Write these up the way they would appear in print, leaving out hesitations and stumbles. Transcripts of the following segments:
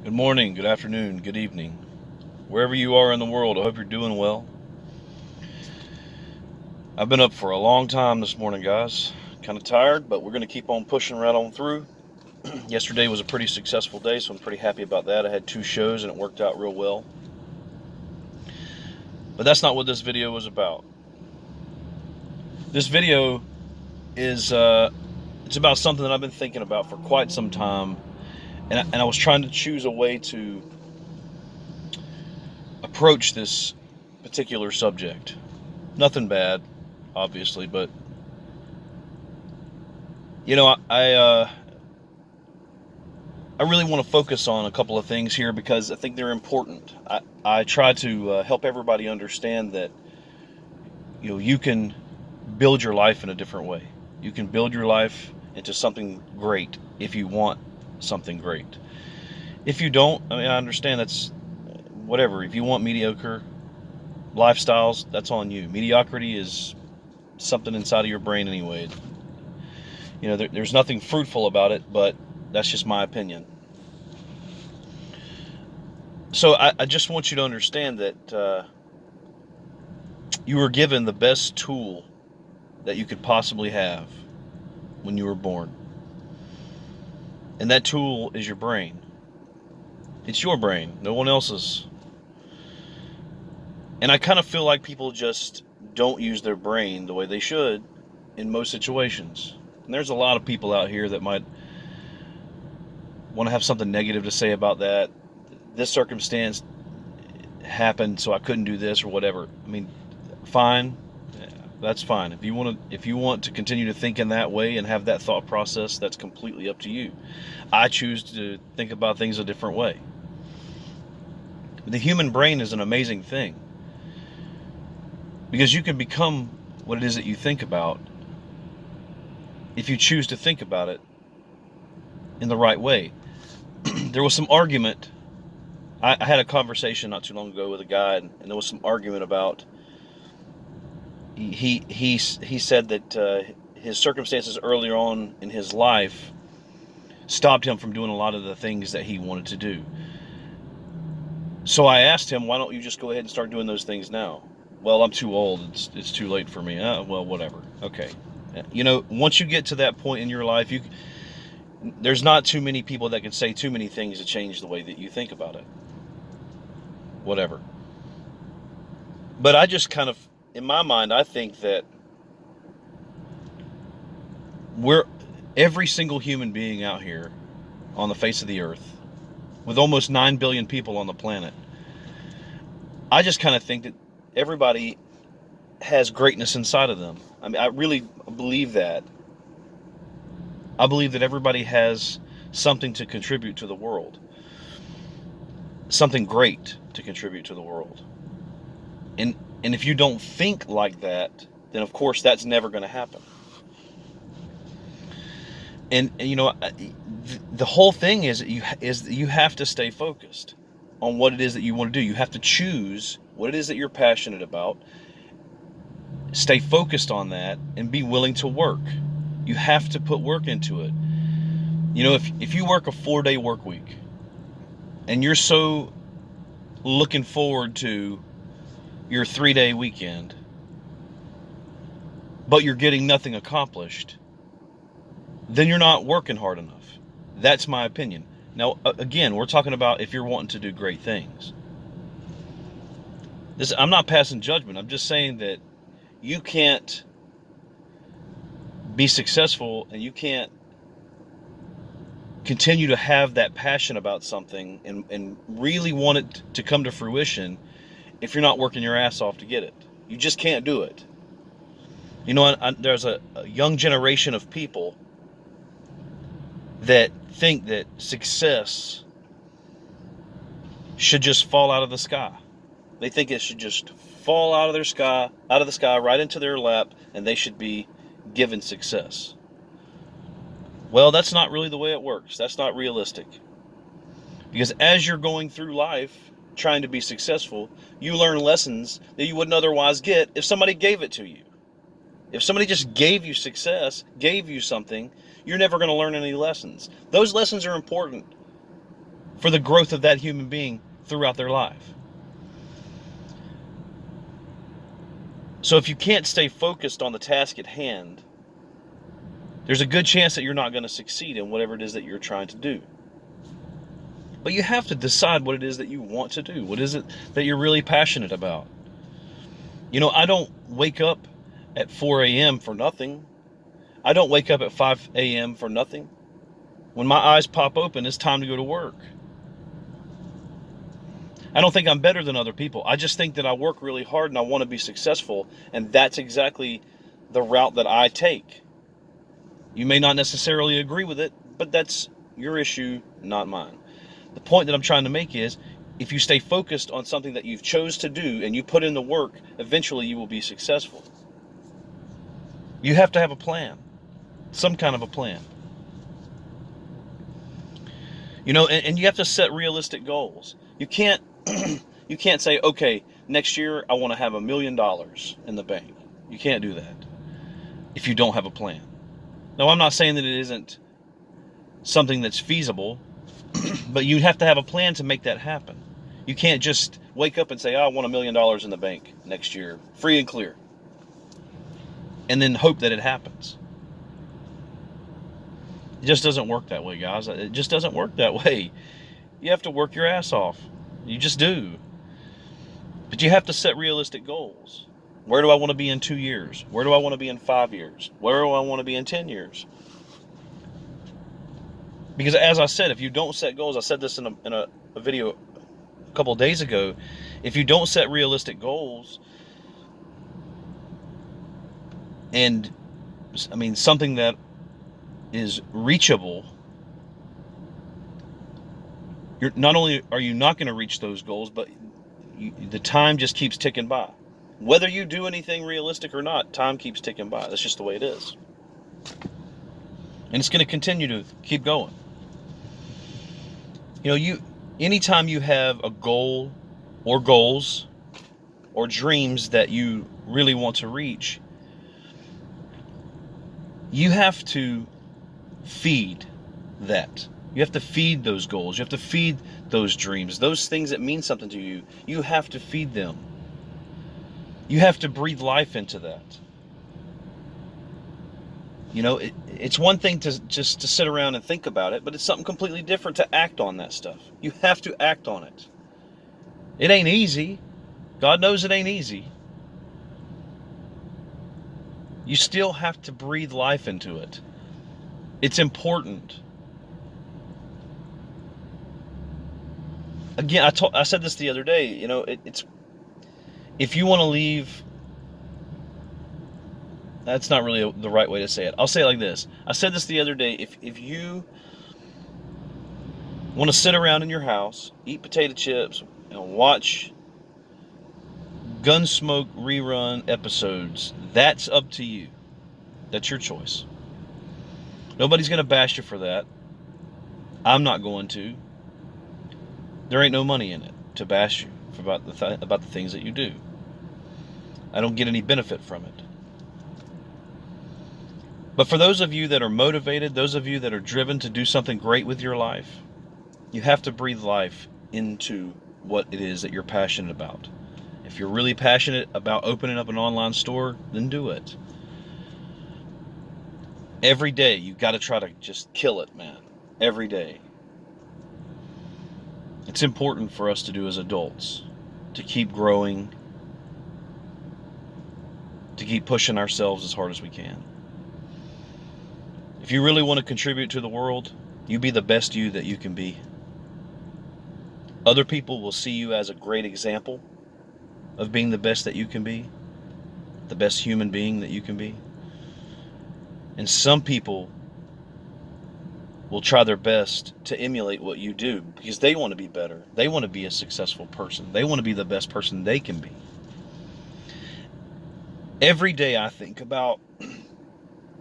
Good morning, good afternoon, good evening. Wherever you are in the world, I hope you're doing well. I've been up for a long time this morning, guys. Kind of tired, but we're going to keep on pushing right on through. Yesterday was a pretty successful day, so I'm pretty happy about that. I had 2 shows and it worked out real well. But that's not what this video was about. This video is it's about something that I've been thinking about for quite some time, and I was trying to choose a way to approach this particular subject. Nothing bad, obviously, but I really want to focus on a couple of things here because I think they're important. I try to help everybody understand that you can build your life in a different way. You can build your life into something great if you want something great. If you don't, I understand that's whatever. If you want mediocre lifestyles, that's on you. Mediocrity is something inside of your brain anyway. There's nothing fruitful about it, but that's just my opinion. So I just want you to understand that you were given the best tool that you could possibly have when you were born. And that tool is your brain. It's your brain, no one else's. And I kind of feel like people just don't use their brain the way they should in most situations. And there's a lot of people out here that might want to have something negative to say about that. This circumstance happened, so I couldn't do this or whatever. Fine. That's fine. If you want to continue to think in that way and have that thought process, that's completely up to you. I choose to think about things a different way. The human brain is an amazing thing because you can become what it is that you think about if you choose to think about it in the right way. There was some argument. I had a conversation not too long ago with a guy, and there was some argument about. He said that his circumstances earlier on in his life stopped him from doing a lot of the things that he wanted to do. So I asked him, why don't you just go ahead and start doing those things now? Well, I'm too old. It's too late for me. Well, whatever. Okay. Once you get to that point in your life, there's not too many people that can say too many things to change the way that you think about it. Whatever. But I just kind of, in my mind, I think that every single human being out here on the face of the earth, with almost 9 billion people on the planet, I just kind of think that everybody has greatness inside of them. I really believe that. I believe that everybody has something to contribute to the world. Something great to contribute to the world. And if you don't think like that, then of course that's never going to happen. And the whole thing is that you have to stay focused on what it is that you want to do. You have to choose what it is that you're passionate about. Stay focused on that and be willing to work. You have to put work into it. If you work a 4-day work week and you're so looking forward to your 3-day weekend, but you're getting nothing accomplished, then you're not working hard enough. That's my opinion. Now, again, we're talking about if you're wanting to do great things. I'm not passing judgment. I'm just saying that you can't be successful and you can't continue to have that passion about something and really want it to come to fruition if you're not working your ass off to get it. You just can't do it. There's a young generation of people that think that success should just fall out of the sky. They think it should just fall out of the sky right into their lap, and they should be given success. Well, that's not really the way it works. That's not realistic. Because as you're going through life trying to be successful, you learn lessons that you wouldn't otherwise get if somebody gave it to you. If somebody just gave you success, gave you something, you're never going to learn any lessons. Those lessons are important. for the growth of that human being throughout their life. So if you can't stay focused on the task at hand, there's a good chance that you're not going to succeed in whatever it is that you're trying to do. But you have to decide what it is that you want to do. What is it that you're really passionate about? You know, I don't wake up at 4 a.m. for nothing. I don't wake up at 5 a.m. for nothing. When my eyes pop open, it's time to go to work. I don't think I'm better than other people. I just think that I work really hard and I want to be successful. And that's exactly the route that I take. You may not necessarily agree with it, but that's your issue, not mine. The point that I'm trying to make is, if you stay focused on something that you've chose to do and you put in the work, eventually you will be successful. You have to have a plan, some kind of a plan. You know, and you have to set realistic goals. You can't say, okay, next year I want to have $1 million in the bank. You can't do that if you don't have a plan. Now, I'm not saying that it isn't something that's feasible, but you have to have a plan to make that happen. You can't just wake up and say, I want $1 million in the bank next year, free and clear, and then hope that it happens. It just doesn't work that way, guys. It just doesn't work that way. You have to work your ass off. You just do. But you have to set realistic goals. Where do I want to be in 2 years? Where do I want to be in 5 years? Where do I want to be in 10 years? Because as I said, if you don't set goals, I said this in a video a couple of days ago, if you don't set realistic goals, and I mean something that is reachable, you're not only are you not going to reach those goals, but the time just keeps ticking by. Whether you do anything realistic or not, time keeps ticking by. That's just the way it is. And it's going to continue to keep going. You know, anytime you have a goal or goals or dreams that you really want to reach, you have to feed that. You have to feed those goals. You have to feed those dreams. Those things that mean something to you, you have to feed them. You have to breathe life into that. You know, it's one thing to just to sit around and think about it, but it's something completely different to act on that stuff. You have to act on it. It ain't easy. God knows it ain't easy. You still have to breathe life into it. It's important. Again, I said this the other day, you know, it's if you want to leave, that's not really the right way to say it. I'll say it like this. I said this the other day. If you want to sit around in your house, eat potato chips, and watch Gunsmoke rerun episodes, that's up to you. That's your choice. Nobody's going to bash you for that. I'm not going to. There ain't no money in it to bash you about the things that you do. I don't get any benefit from it. But for those of you that are motivated, those of you that are driven to do something great with your life, you have to breathe life into what it is that you're passionate about. If you're really passionate about opening up an online store, then do it. Every day, you've got to try to just kill it, man. Every day. It's important for us to do as adults, to keep growing, to keep pushing ourselves as hard as we can. If you really want to contribute to the world, you be the best you that you can be. Other people will see you as a great example of being the best that you can be, the best human being that you can be. And some people will try their best to emulate what you do because they want to be better. They want to be a successful person. They want to be the best person they can be. Every day I think about,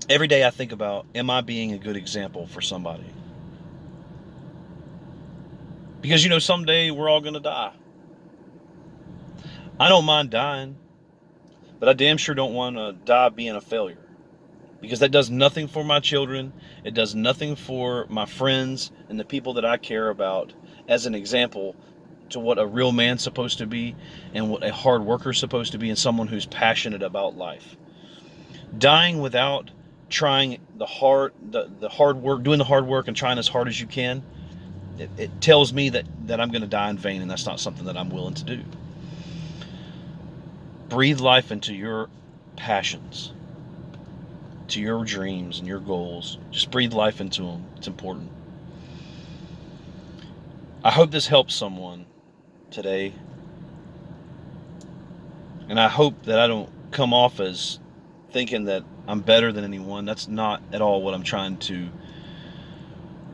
am I being a good example for somebody? Because, you know, someday we're all going to die. I don't mind dying, but I damn sure don't want to die being a failure. Because that does nothing for my children. It does nothing for my friends and the people that I care about. as an example to what a real man's supposed to be and what a hard worker's supposed to be and someone who's passionate about life. Dying without trying the hard work, doing the hard work and trying as hard as you can, it tells me that I'm going to die in vain, and that's not something that I'm willing to do. Breathe life into your passions, to your dreams and your goals. Just breathe life into them. It's important. I hope this helps someone today. And I hope that I don't come off as thinking that I'm better than anyone. That's not at all what I'm trying to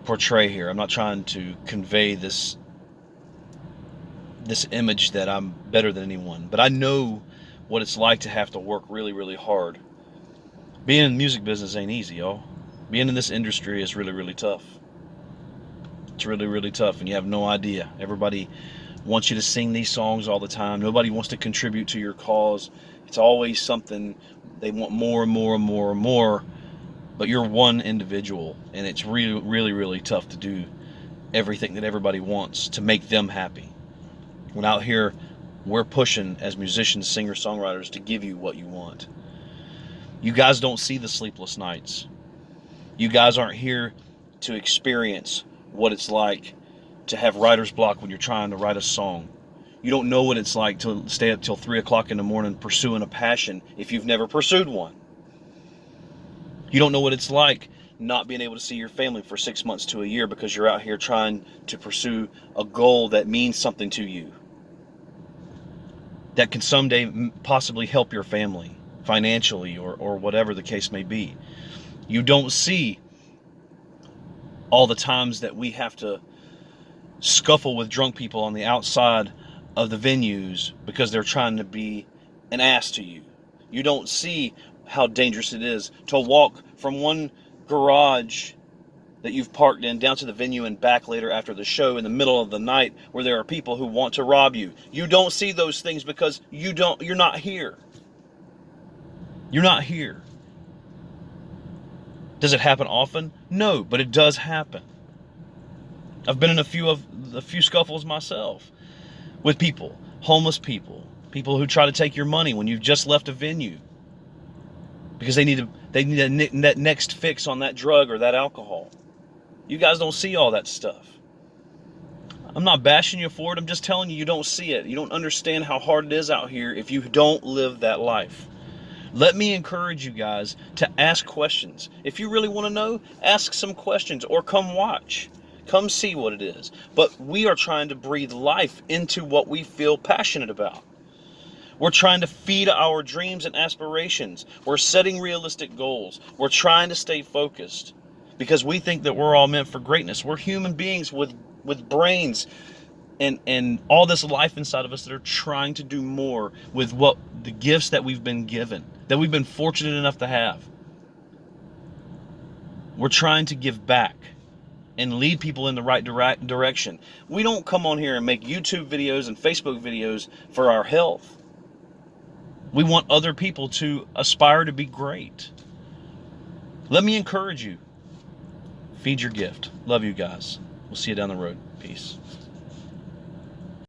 portray here. I'm not trying to convey this image that I'm better than anyone. But I know what it's like to have to work really, really hard. Being in the music business ain't easy, y'all. Being in this industry is really, really tough. It's really, really tough, and you have no idea. Everybody wants you to sing these songs all the time. Nobody wants to contribute to your cause. It's always something they want more and more and more and more, but you're one individual, and it's really, really, really tough to do everything that everybody wants to make them happy. When out here, we're pushing as musicians, singers, songwriters to give you what you want. You guys don't see the sleepless nights. You guys aren't here to experience what it's like to have writer's block when you're trying to write a song. You don't know what it's like to stay up till 3 o'clock in the morning pursuing a passion if you've never pursued one. You don't know what it's like not being able to see your family for 6 months to a year because you're out here trying to pursue a goal that means something to you, that can someday possibly help your family financially or whatever the case may be. You don't see all the times that we have to scuffle with drunk people on the outside of the venues because they're trying to be an ass to you. You don't see how dangerous it is to walk from one garage that you've parked in down to the venue and back later after the show in the middle of the night where there are people who want to rob you. You don't see those things because you're not here. You're not here. Does it happen often? No, but it does happen. I've been in a few scuffles myself with people, homeless people who try to take your money when you've just left a venue because they need that next fix on that drug or that alcohol. You guys don't see all that stuff. I'm not bashing you for it. I'm just telling you, you don't see it. You don't understand how hard it is out here if you don't live that life. Let me encourage you guys to ask questions. If you really want to know, ask some questions or come watch. Come see what it is. But we are trying to breathe life into what we feel passionate about. We're trying to feed our dreams and aspirations. We're setting realistic goals. We're trying to stay focused because we think that we're all meant for greatness. We're human beings with brains and all this life inside of us that are trying to do more with what the gifts that we've been given, that we've been fortunate enough to have. We're trying to give back and lead people in the right direction. We don't come on here and make YouTube videos and Facebook videos for our health. We want other people to aspire to be great. Let me encourage you. Feed your gift. Love you guys. We'll see you down the road. Peace.